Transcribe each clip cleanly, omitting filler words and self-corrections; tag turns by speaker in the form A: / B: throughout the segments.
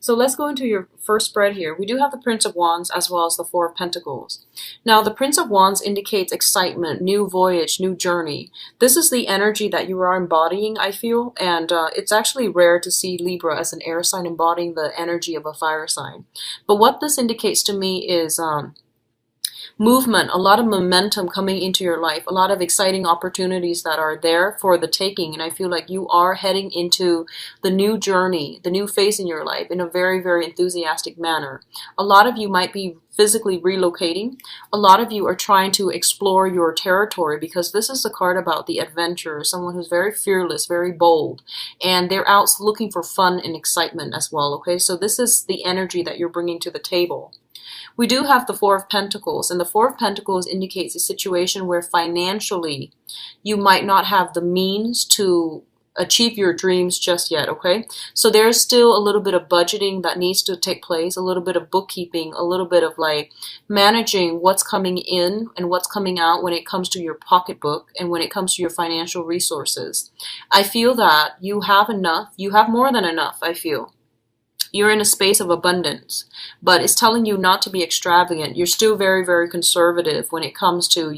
A: So let's go into your first spread here. We do have the Prince of Wands as well as the Four of Pentacles. Now, the Prince of Wands indicates excitement, new voyage, new journey. This is the energy that you are embodying, I feel, and it's actually rare to see Libra as an air sign embodying the energy of a fire sign. But what this indicates to me is movement, a lot of momentum coming into your life, a lot of exciting opportunities that are there for the taking. And I feel like you are heading into the new journey, the new phase in your life in a very, very enthusiastic manner. A lot of you might be physically relocating. A lot of you are trying to explore your territory because this is the card about the adventurer, someone who's very fearless, very bold, and they're out looking for fun and excitement as well. Okay, so this is the energy that you're bringing to the table. We do have the Four of Pentacles, and the Four of Pentacles indicates a situation where financially you might not have the means to achieve your dreams just yet, okay? So there's still a little bit of budgeting that needs to take place, a little bit of bookkeeping, a little bit of like managing what's coming in and what's coming out when it comes to your pocketbook and when it comes to your financial resources. I feel that you have enough, you have more than enough, I feel. You're in a space of abundance, but it's telling you not to be extravagant. You're still very, very conservative when it comes to,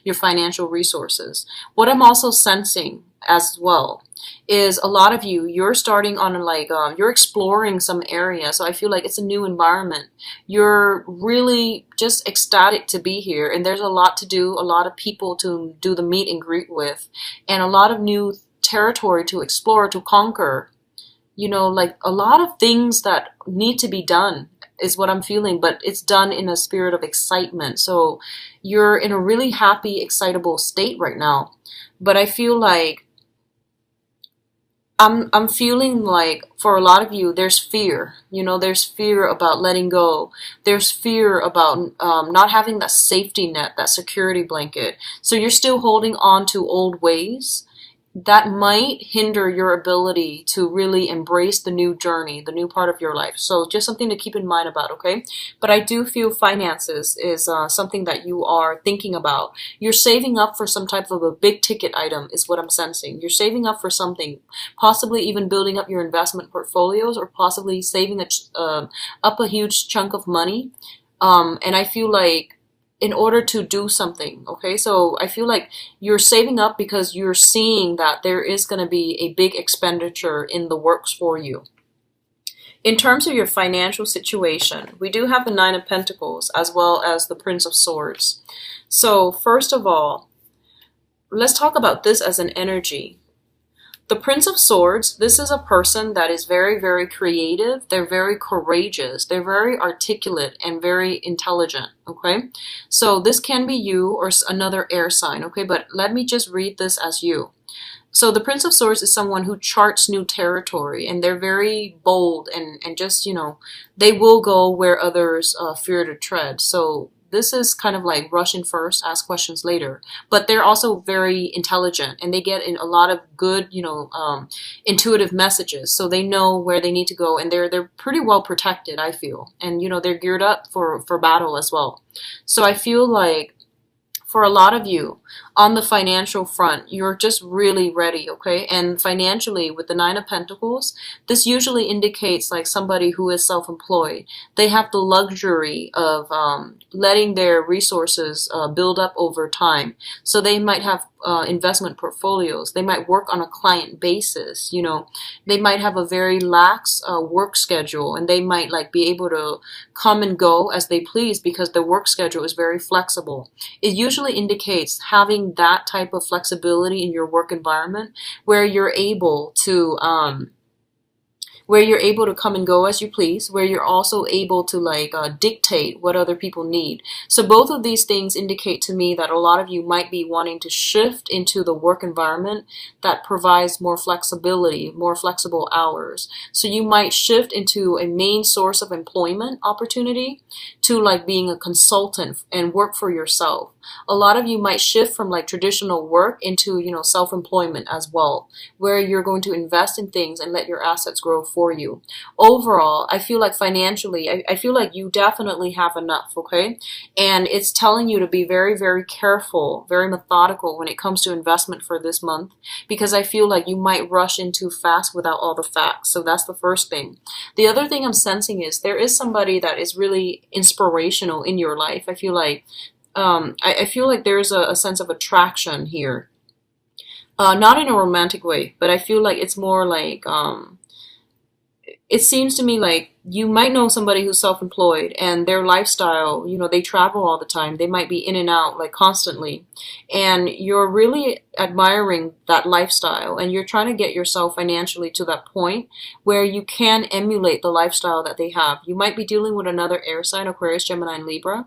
A: your financial resources. What I'm also sensing as well is a lot of you, you're starting on you're exploring some area. So I feel like it's a new environment. You're really just ecstatic to be here. And there's a lot to do, a lot of people to do the meet and greet with, and a lot of new territory to explore, to conquer. Like a lot of things that need to be done is what I'm feeling, but it's done in a spirit of excitement. So you're in a really happy, excitable state right now. But I feel like I'm feeling like for a lot of you, there's fear. There's fear about letting go. There's fear about not having that safety net, that security blanket. So you're still holding on to old ways that might hinder your ability to really embrace the new journey, the new part of your life. So just something to keep in mind about, okay? But I do feel finances is something that you are thinking about. You're saving up for some type of a big ticket item is what I'm sensing. You're saving up for something, possibly even building up your investment portfolios or possibly saving up a huge chunk of money. And I feel like in order to do something, okay? So I feel like you're saving up because you're seeing that there is going to be a big expenditure in the works for you. In terms of your financial situation, we do have the Nine of Pentacles as well as the Prince of Swords. So first of all, let's talk about this as an energy. The Prince of Swords, this is a person that is very, very creative. They're very courageous. They're very articulate and very intelligent, okay? So this can be you or another air sign, okay? But let me just read this as you. So the Prince of Swords is someone who charts new territory, and they're very bold and just, they will go where others fear to tread. So this is kind of like rush in first, ask questions later. But they're also very intelligent, and they get in a lot of good, intuitive messages. So they know where they need to go, and they're pretty well protected, I feel. And, they're geared up for battle as well. So I feel like for a lot of you on the financial front, you're just really ready, okay? And financially, with the Nine of Pentacles, this usually indicates like somebody who is self-employed. They have the luxury of letting their resources build up over time. So they might have investment portfolios. They might work on a client basis. They might have a very lax work schedule, and they might be able to come and go as they please because their work schedule is very flexible. It usually indicates having that type of flexibility in your work environment where you're able to come and go as you please, where you're also able to dictate what other people need. So both of these things indicate to me that a lot of you might be wanting to shift into the work environment that provides more flexibility, more flexible hours. So you might shift into a main source of employment opportunity to being a consultant and work for yourself. A lot of you might shift from like traditional work into, you know, self-employment as well, where you're going to invest in things and let your assets grow for you. Overall, I feel like financially, I feel like you definitely have enough, okay? And it's telling you to be very, very careful, very methodical when it comes to investment for this month, because I feel like you might rush in too fast without all the facts. So that's the first thing. The other thing I'm sensing is there is somebody that is really inspirational in your life. I feel like I feel like there's a sense of attraction here. Not in a romantic way, but I feel like it's more like it seems to me like you might know somebody who's self-employed and their lifestyle, you know, they travel all the time. They might be in and out like constantly. And you're really admiring that lifestyle and you're trying to get yourself financially to that point where you can emulate the lifestyle that they have. You might be dealing with another air sign, Aquarius, Gemini, and Libra.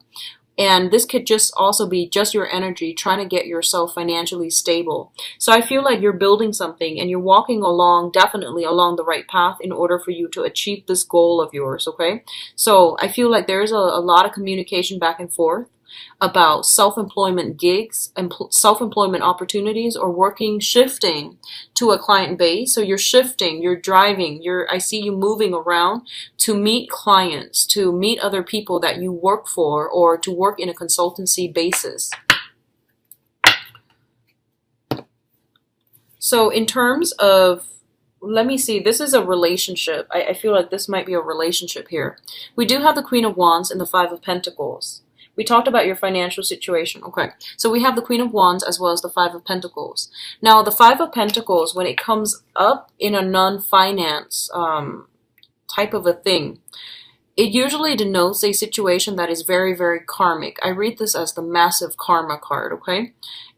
A: And this could just also be just your energy trying to get yourself financially stable. So I feel like you're building something and you're walking along, definitely along the right path in order for you to achieve this goal of yours, okay? So I feel like there's a lot of communication back and forth about self-employment gigs and self-employment opportunities or working, shifting to a client base. So you're shifting, you're driving, I see you moving around to meet clients, to meet other people that you work for, or to work in a consultancy basis. So in terms of, let me see, this is a relationship. I feel like this might be a relationship here. We do have the Queen of Wands and the Five of Pentacles. We talked about your financial situation. Okay, so we have the Queen of Wands as well as the Five of Pentacles. Now, the Five of Pentacles, when it comes up in a non-finance type of a thing, it usually denotes a situation that is very, very karmic. I read this as the massive karma card, okay?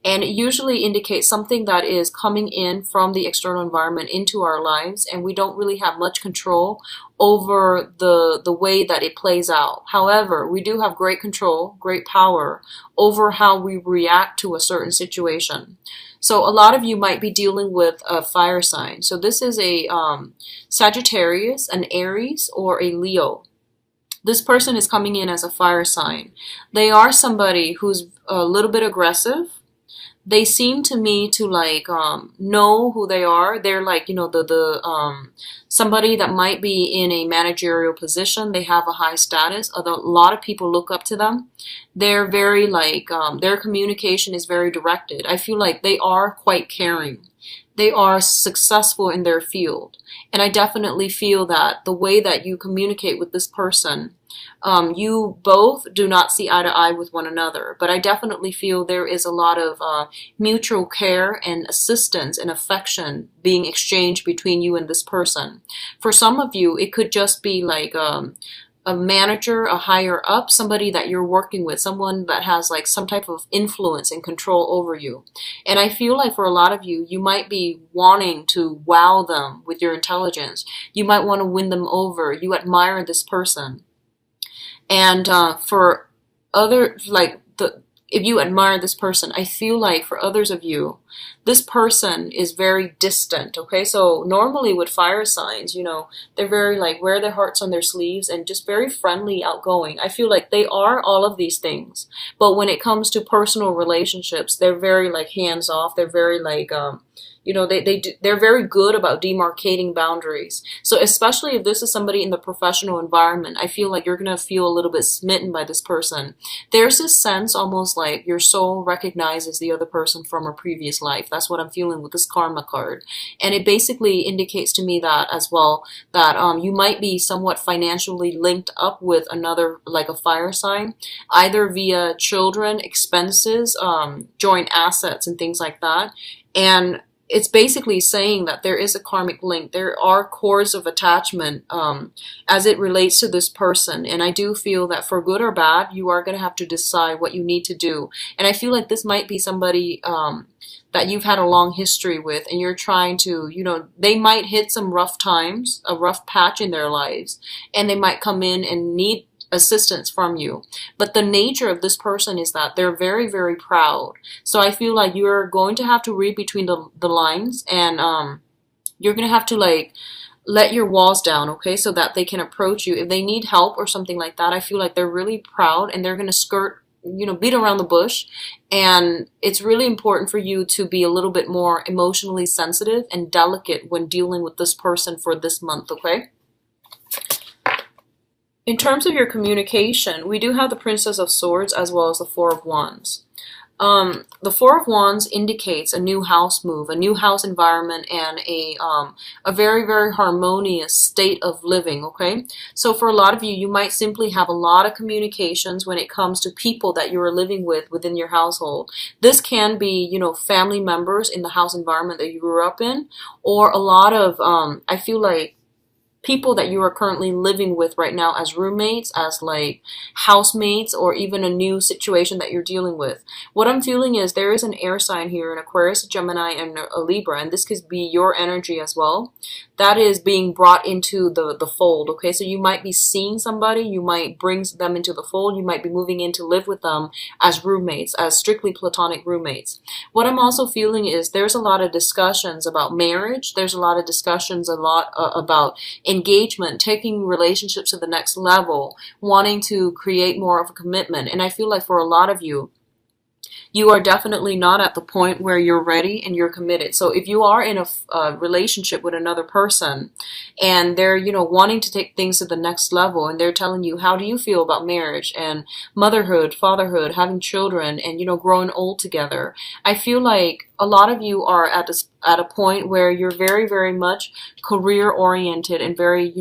A: And it usually indicates something that is coming in from the external environment into our lives, and we don't really have much control over the way that it plays out. However, we do have great control, great power over how we react to a certain situation. So a lot of you might be dealing with a fire sign. So this is a Sagittarius, an Aries, or a Leo. This person is coming in as a fire sign. They are somebody who's a little bit aggressive. They seem to me to like know who they are. They're like, you know, somebody that might be in a managerial position. They have a high status. Although a lot of people look up to them. They're very like their communication is very directed. I feel like they are quite caring. They are successful in their field. And I definitely feel that the way that you communicate with this person, you both do not see eye to eye with one another. But I definitely feel there is a lot of mutual care and assistance and affection being exchanged between you and this person. For some of you, it could just be like a manager, a higher up, somebody that you're working with, someone that has like some type of influence and control over you. And I feel like for a lot of you, you might be wanting to wow them with your intelligence. You might want to win them over. You admire this person. And for others, like if you admire this person, I feel like for others of you, this person is very distant, okay? So normally with fire signs, you know, they're very like wear their hearts on their sleeves and just very friendly, outgoing. I feel like they are all of these things. But when it comes to personal relationships, they're very like hands off. They're very like, you know, they're very good about demarcating boundaries. So especially if this is somebody in the professional environment, I feel like you're going to feel a little bit smitten by this person. There's this sense almost like your soul recognizes the other person from a previous life. That's what I'm feeling with this karma card. And it basically indicates to me that as well, that you might be somewhat financially linked up with another, like a fire sign, either via children, expenses, joint assets, and things like that. And it's basically saying that there is a karmic link. There are cords of attachment as it relates to this person. And I do feel that for good or bad, you are going to have to decide what you need to do. And I feel like this might be somebody that you've had a long history with, and you're trying to, you know, they might hit some rough times, a rough patch in their lives, and they might come in and need assistance from you. But the nature of this person is that they're very, very proud. So I feel like you're going to have to read between the lines, and you're going to have to like let your walls down, okay, so that they can approach you. If they need help or something like that, I feel like they're really proud and they're going to skirt beat around the bush. And it's really important for you to be a little bit more emotionally sensitive and delicate when dealing with this person for this month, okay? In terms of your communication, we do have the Princess of Swords as well as the Four of Wands. The Four of Wands indicates a new house move, a new house environment, and a very, very harmonious state of living, okay? So for a lot of you, you might simply have a lot of communications when it comes to people that you are living with within your household. This can be, family members in the house environment that you grew up in, or a lot of, I feel like, people that you are currently living with right now as roommates, as like housemates, or even a new situation that you're dealing with. What I'm feeling is there is an air sign here, an Aquarius, a Gemini, and a Libra, and this could be your energy as well. That is being brought into the fold, okay? So you might be seeing somebody, you might bring them into the fold, you might be moving in to live with them as roommates, as strictly platonic roommates. What I'm also feeling is there's a lot of discussions about marriage, there's a lot of discussions about engagement, taking relationships to the next level, wanting to create more of a commitment. And I feel like for a lot of you, you are definitely not at the point where you're ready and you're committed. So if you are in a relationship with another person and they're, wanting to take things to the next level, and they're telling you, how do you feel about marriage and motherhood, fatherhood, having children, and, growing old together? I feel like a lot of you are at a point where you're very, very much career oriented and very,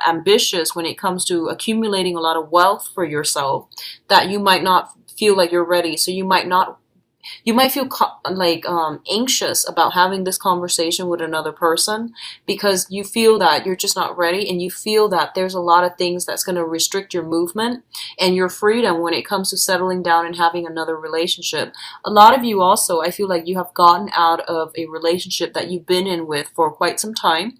A: ambitious when it comes to accumulating a lot of wealth for yourself, that you might not feel like you're ready. So you might feel anxious about having this conversation with another person because you feel that you're just not ready, and you feel that there's a lot of things that's going to restrict your movement and your freedom when it comes to settling down and having another relationship. A lot of you also, I feel like you have gotten out of a relationship that you've been in with for quite some time,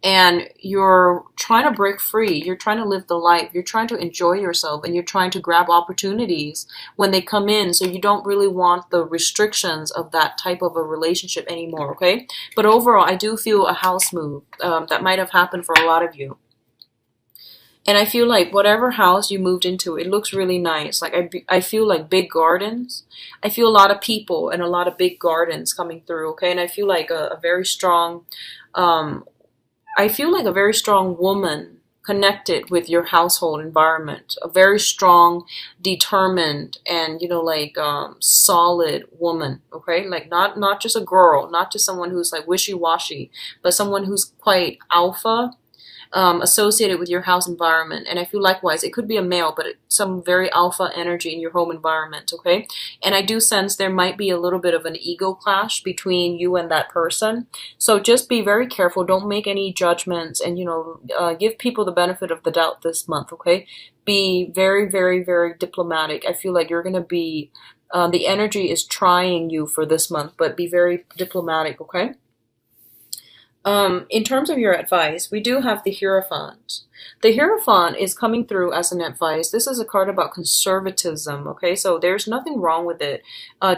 A: and you're trying to break free, you're trying to live the life, you're trying to enjoy yourself, and you're trying to grab opportunities when they come in, so you don't really want the restrictions of that type of a relationship anymore, okay? But overall, I do feel a house move that might have happened for a lot of you. And I feel like whatever house you moved into, it looks really nice. Like I feel like big gardens. I feel a lot of people and a lot of big gardens coming through, okay? And I feel like a very strong... I feel like a very strong woman connected with your household environment, a very strong, determined, and solid woman, okay? Like not just a girl, not just someone who's like wishy-washy, but someone who's quite alpha, associated with your house environment. And I feel likewise, it could be a male, but some very alpha energy in your home environment, okay? And I do sense there might be a little bit of an ego clash between you and that person. So just be very careful. Don't make any judgments, and, give people the benefit of the doubt this month, okay? Be very, very, very diplomatic. I feel like you're going to be, the energy is trying you for this month, but be very diplomatic, okay? In terms of your advice, we do have the Hierophant. The Hierophant is coming through as an advice. This is a card about conservatism, okay? So there's nothing wrong with it,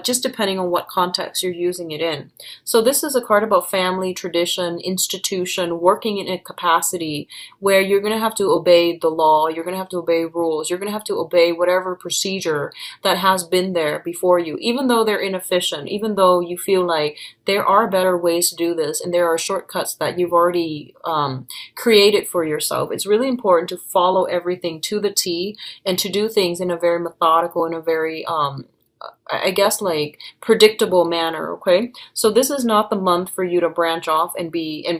A: just depending on what context you're using it in. So this is a card about family, tradition, institution, working in a capacity where you're going to have to obey the law, you're going to have to obey rules, you're going to have to obey whatever procedure that has been there before you, even though they're inefficient, even though you feel like there are better ways to do this and there are shortcuts that you've already created for yourself. It's really important to follow everything to the T and to do things in a very methodical, in a very, I guess, like predictable manner, okay? So this is not the month for you to branch off and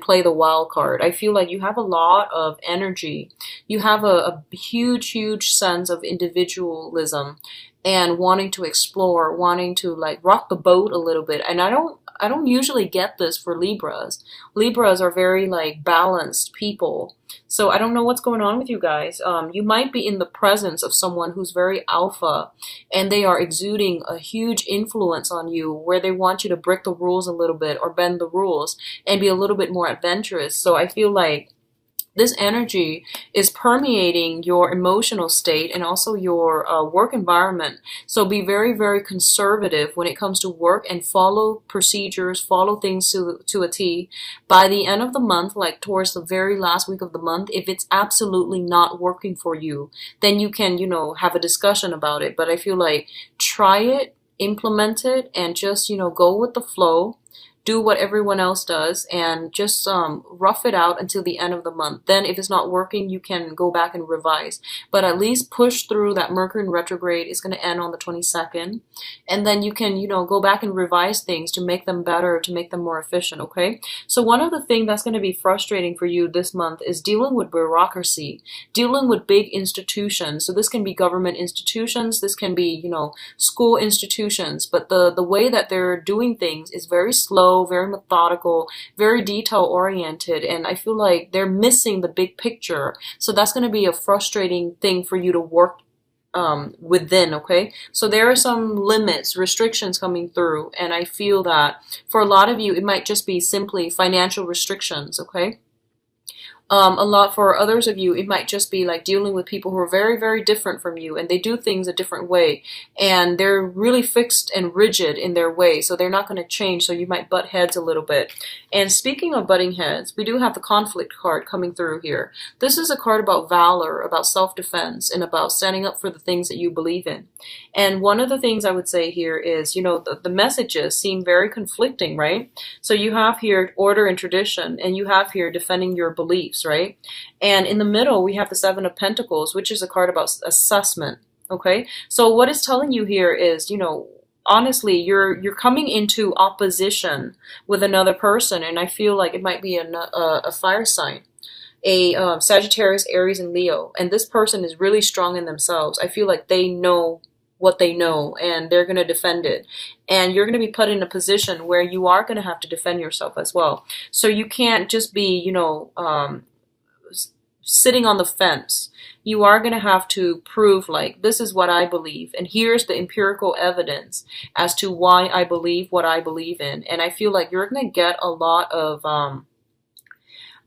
A: play the wild card. I feel like you have a lot of energy. You have a huge, huge sense of individualism and wanting to explore, wanting to like rock the boat a little bit. And I don't usually get this for Libras. Libras are very like balanced people. So I don't know what's going on with you guys. You might be in the presence of someone who's very alpha, and they are exuding a huge influence on you where they want you to break the rules a little bit or bend the rules and be a little bit more adventurous. So I feel like this energy is permeating your emotional state and also your work environment. So be very, very conservative when it comes to work and follow procedures, follow things to a T. By the end of the month, like towards the very last week of the month, if it's absolutely not working for you, then you can, have a discussion about it. But I feel like try it, implement it, and just, go with the flow, do what everyone else does, and just rough it out until the end of the month. Then if it's not working, you can go back and revise. But at least push through that Mercury in retrograde. Is going to end on the 22nd. And then you can, go back and revise things to make them better, to make them more efficient, okay? So one of the things that's going to be frustrating for you this month is dealing with bureaucracy, dealing with big institutions. So this can be government institutions, this can be, school institutions, but the way that they're doing things is very slow, very methodical, very detail oriented, and I feel like they're missing the big picture. So that's going to be a frustrating thing for you to work within, okay? So there are some limits, restrictions coming through, and I feel that for a lot of you, it might just be simply financial restrictions, okay? A lot for others of you, it might just be like dealing with people who are very, very different from you, and they do things a different way, and they're really fixed and rigid in their way, so they're not going to change, so you might butt heads a little bit. And speaking of butting heads, we do have the conflict card coming through here. This is a card about valor, about self-defense, and about standing up for the things that you believe in. And one of the things I would say here is, the messages seem very conflicting, right? So you have here order and tradition, and you have here defending your beliefs, right? And in the middle, we have the Seven of Pentacles, which is a card about assessment, okay? So what it's telling you here is, honestly, you're coming into opposition with another person, and I feel like it might be a fire sign, a Sagittarius, Aries, and Leo, and this person is really strong in themselves. I feel like they know what they know, and they're going to defend it. And you're going to be put in a position where you are going to have to defend yourself as well. So you can't just be, sitting on the fence. You are going to have to prove, like, this is what I believe, and here's the empirical evidence as to why I believe what I believe in. And I feel like you're going to get a lot of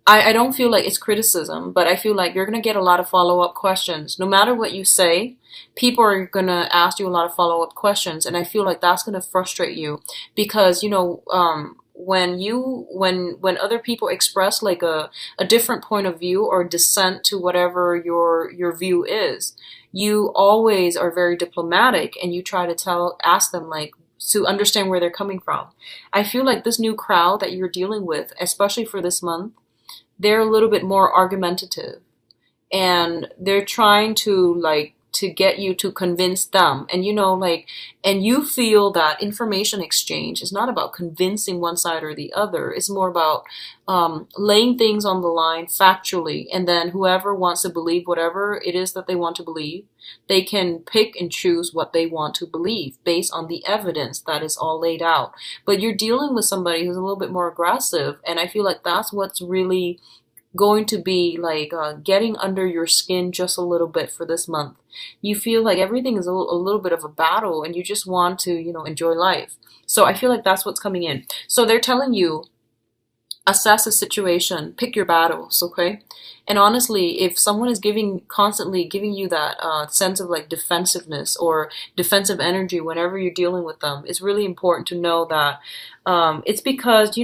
A: I don't feel like it's criticism, but I feel like you're going to get a lot of follow-up questions. No matter what you say, people are going to ask you a lot of follow-up questions, and I feel like that's going to frustrate you because, when other people express like a different point of view or dissent to whatever your view is, you always are very diplomatic, and you try to ask them, like, to understand where they're coming from. I feel like this new crowd that you're dealing with, especially for this month, they're a little bit more argumentative, and they're trying to get you to convince them. And and you feel that information exchange is not about convincing one side or the other. It's more about laying things on the line factually, and then whoever wants to believe whatever it is that they want to believe, they can pick and choose what they want to believe based on the evidence that is all laid out. But you're dealing with somebody who's a little bit more aggressive, and I feel like that's what's really going to be like getting under your skin just a little bit for this month. You feel like everything is a little bit of a battle, and you just want to, enjoy life. So I feel like that's what's coming in. So they're telling you, assess the situation, pick your battles, okay? And honestly, if someone is constantly giving you that sense of like defensiveness or defensive energy whenever you're dealing with them, it's really important to know that it's because,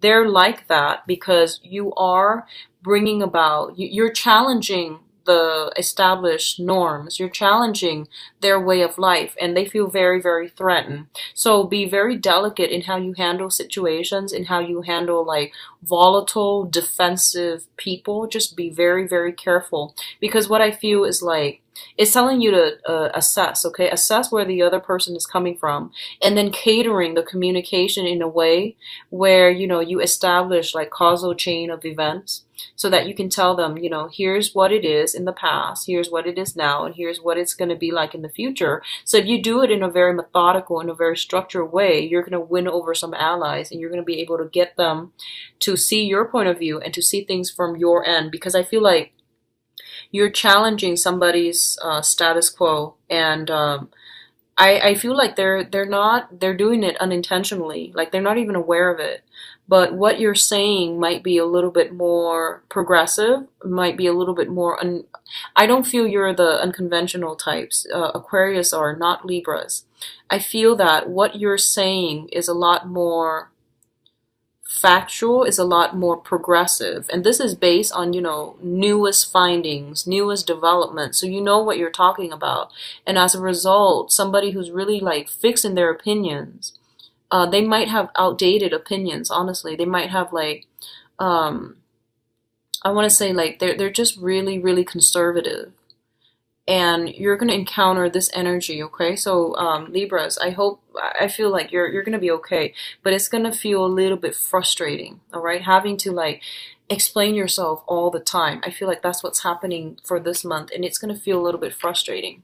A: they're like that because you are bringing about, you're challenging the established norms, you're challenging their way of life, and they feel very, very threatened. So be very delicate in how you handle situations, in how you handle like volatile, defensive people. Just be very, very careful, because what I feel is like, it's telling you to assess, okay? Assess where the other person is coming from, and then catering the communication in a way where, you establish like causal chain of events, so that you can tell them, here's what it is in the past, here's what it is now, and here's what it's going to be like in the future. So if you do it in a very methodical, in a very structured way, you're going to win over some allies, and you're going to be able to get them to see your point of view and to see things from your end, because I feel like you're challenging somebody's status quo, and I feel like they're doing it unintentionally. Like they're not even aware of it. But what you're saying might be a little bit more progressive, might be a little bit more I don't feel you're the unconventional types. Aquarius are not Libras. I feel that what you're saying is a lot more factual, is a lot more progressive, and this is based on, newest findings, newest development, so you know what you're talking about. And as a result, somebody who's really like fixed in their opinions, they might have outdated opinions. Honestly, they might have like, um I want to say like they're just really really conservative, and you're going to encounter this energy. Okay, so Libras, I feel like you're going to be okay, but it's going to feel a little bit frustrating. All right, having to like explain yourself all the time. I feel like that's what's happening for this month, and it's going to feel a little bit frustrating.